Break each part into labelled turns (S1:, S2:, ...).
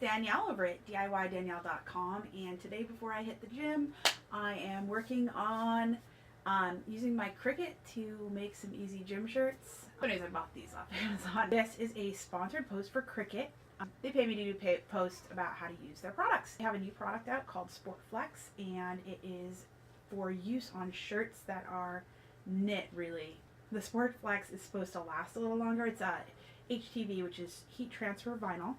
S1: Danielle over at DIYDanielle.com, and today before I hit the gym I am working on using my Cricut to make some easy gym shirts. Anyways, I bought these off Amazon. This is a sponsored post for Cricut. They pay me to do posts about how to use their products. They have a new product out called Sportflex, and it is for use on shirts that are knit, really. The Sportflex is supposed to last a little longer. It's a HTV, which is heat transfer vinyl,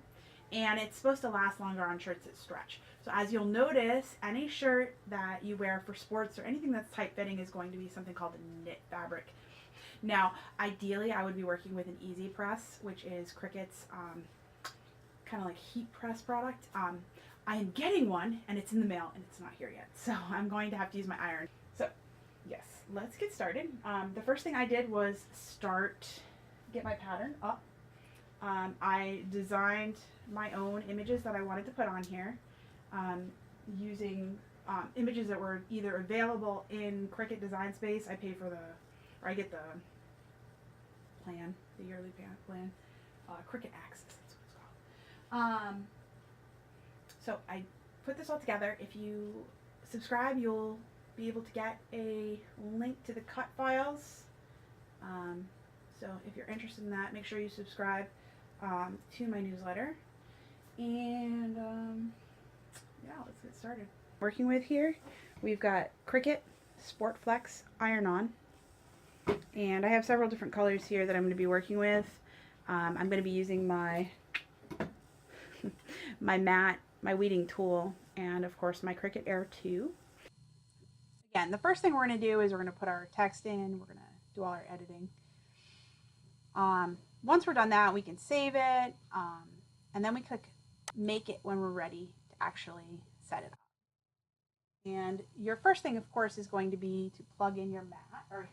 S1: and it's supposed to last longer on shirts that stretch. So as you'll notice, any shirt that you wear for sports or anything that's tight fitting is going to be something called a knit fabric. Now, ideally, I would be working with an Easy Press, which is Cricut's kind of like heat press product. I am getting one, and it's in the mail, and it's not here yet. So I'm going to have to use my iron. So yes, let's get started. The first thing I did was get my pattern up. I designed my own images that I wanted to put on here using images that were either available in Cricut Design Space. I pay for I get the plan, the yearly plan, Cricut Access, that's what it's called. So I put this all together. If you subscribe, you'll be able to get a link to the cut files. So if you're interested in that, make sure you subscribe to my newsletter. And yeah, let's get started. Working with here, we've got Cricut Sportflex Iron-On, and I have several different colors here that I'm going to be working with. I'm going to be using my mat, my weeding tool, and of course my Cricut Air 2. Again, the first thing we're going to do is we're going to put our text in. We're going to do all our editing. Once we're done that, we can save it, and then we click make it when we're ready to actually set it up. And your first thing, of course, is going to be to plug in your mat or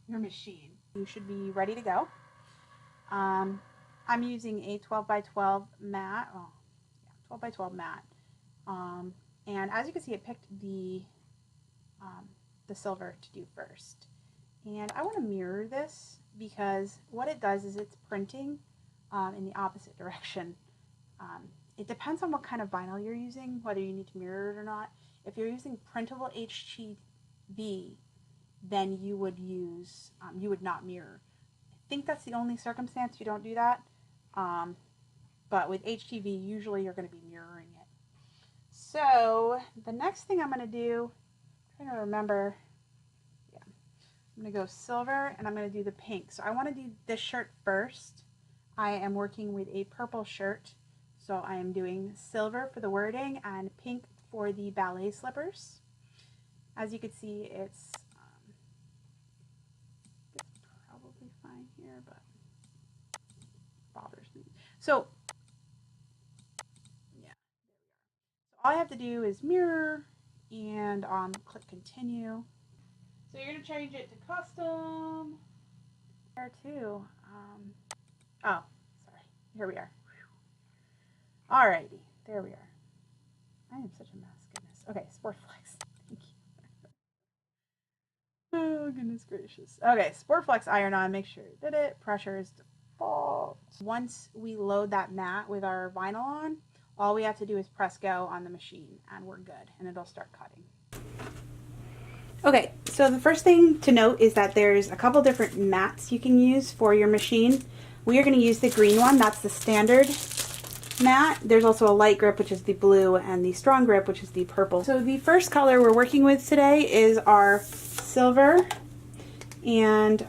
S1: your machine. You should be ready to go. I'm using a 12x12 mat. Oh, yeah, 12x12 mat. And as you can see, it picked the silver to do first. And I want to mirror this because what it does is it's printing in the opposite direction. It depends on what kind of vinyl you're using, whether you need to mirror it or not. If you're using printable HTV, then you would not mirror. I think that's the only circumstance you don't do that. But with HTV, usually you're going to be mirroring it. So the next thing I'm going to do, I'm trying to remember, yeah, I'm going to go silver and I'm going to do the pink. So I want to do this shirt first. I am working with a purple shirt. So I am doing silver for the wording and pink for the ballet slippers. As you can see, it's probably fine here, but it bothers me. So yeah, there we are. So all I have to do is mirror and click continue. So you're going to change it to custom. There too. Oh, sorry. Here we are. Alrighty, there we are. I am such a mess, goodness. Okay, Sportflex. Thank you. Oh, goodness gracious. Okay, Sportflex Iron-On. Make sure you did it. Pressure is default. Once we load that mat with our vinyl on, all we have to do is press go on the machine, and we're good, and it'll start cutting. Okay, so the first thing to note is that there's a couple different mats you can use for your machine. We are going to use the green one. That's the standard mat. There's also a light grip, which is the blue, and the strong grip, which is the purple. So the first color we're working with today is our silver, and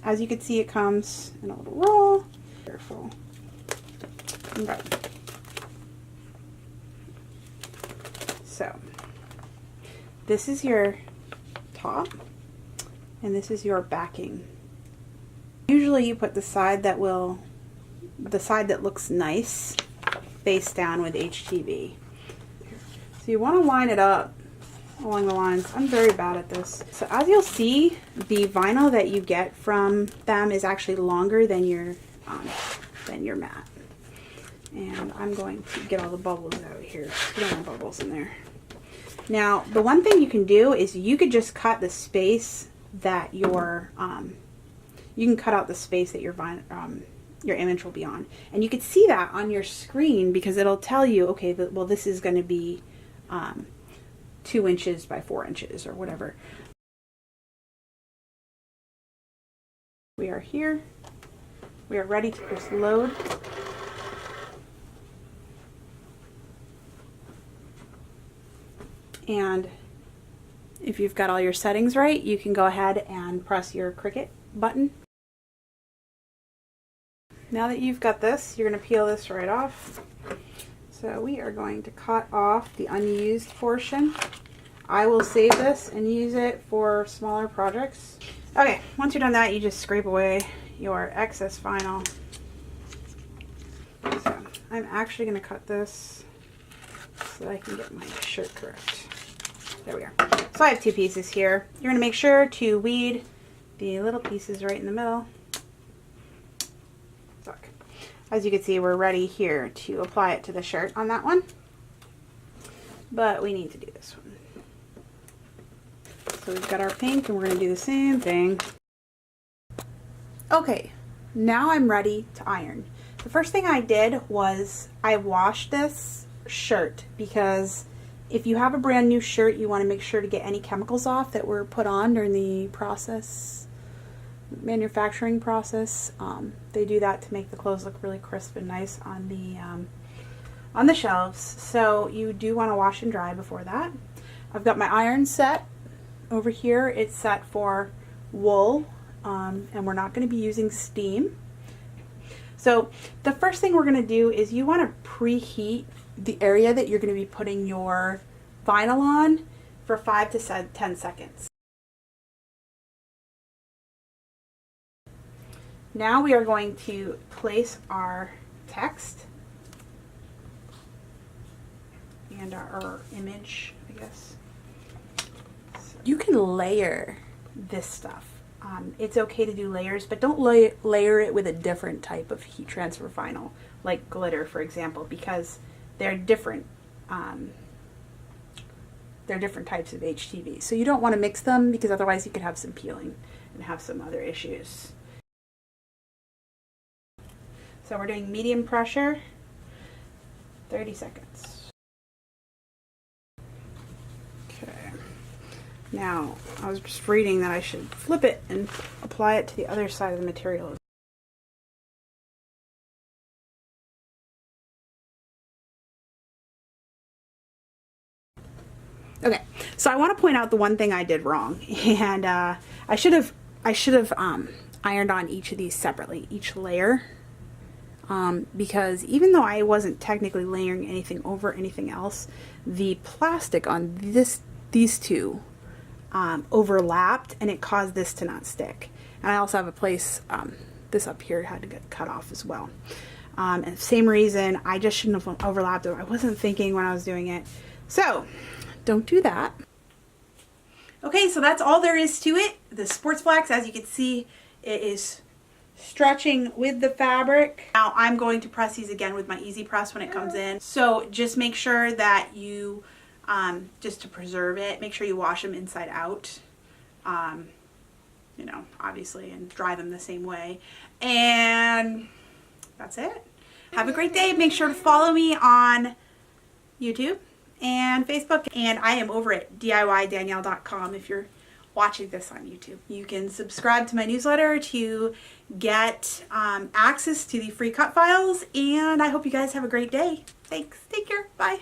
S1: as you can see, it comes in a little roll. Careful. Okay. So this is your top, and this is your backing. Usually you put the side that looks nice face down with HTV. So you want to line it up along the lines. I'm very bad at this. So as you'll see, the vinyl that you get from them is actually longer than your mat. And I'm going to get all the bubbles out of here. You don't want bubbles in there. Now, the one thing you can do is you could just cut the space that your you can cut out the space that your your image will be on. And you can see that on your screen because it'll tell you, okay, well, this is going to be 2 inches by 4 inches or whatever. We are here. We are ready to press load. And if you've got all your settings right, you can go ahead and press your Cricut button. Now that you've got this, you're going to peel this right off. So we are going to cut off the unused portion. I will save this and use it for smaller projects. Okay, once you're done that, you just scrape away your excess vinyl. So I'm actually going to cut this so that I can get my shirt correct. There we are. So I have 2 pieces here. You're going to make sure to weed the little pieces right in the middle. So, as you can see, we're ready here to apply it to the shirt on that one. But we need to do this one. So we've got our pink and we're going to do the same thing. Okay, now I'm ready to iron. The first thing I did was I washed this shirt because if you have a brand new shirt, you want to make sure to get any chemicals off that were put on during the manufacturing process. They do that to make the clothes look really crisp and nice on the shelves. So you do want to wash and dry before that. I've got my iron set over here. It's set for wool, and we're not going to be using steam. So the first thing we're going to do is you want to preheat the area that you're going to be putting your vinyl on for 5 to 10 seconds. Now we are going to place our text and our image, I guess. So you can layer this stuff. It's okay to do layers, but don't layer it with a different type of heat transfer vinyl, like glitter, for example, because they're different. They're different types of HTV. So you don't want to mix them because otherwise you could have some peeling and have some other issues. So we're doing medium pressure, 30 seconds. Okay. Now, I was just reading that I should flip it and apply it to the other side of the material. Okay, so I want to point out the one thing I did wrong, and I should have ironed on each of these separately, each layer, because even though I wasn't technically layering anything over anything else, the plastic on these two overlapped, and it caused this to not stick. And I also have a place, this up here had to get cut off as well. And same reason, I just shouldn't have overlapped it. I wasn't thinking when I was doing it. So, don't do that. Okay, so that's all there is to it. The Sportflex, as you can see, it is stretching with the fabric. Now I'm going to press these again with my Easy Press when it comes in. So just make sure that you, just to preserve it, make sure you wash them inside out. You know, obviously, and dry them the same way. And that's it. Have a great day. Make sure to follow me on YouTube and Facebook, and I am over at DIYDanielle.com if you're watching this on YouTube. You can subscribe to my newsletter to get access to the free cut files, and I hope you guys have a great day. Thanks. Take care. Bye.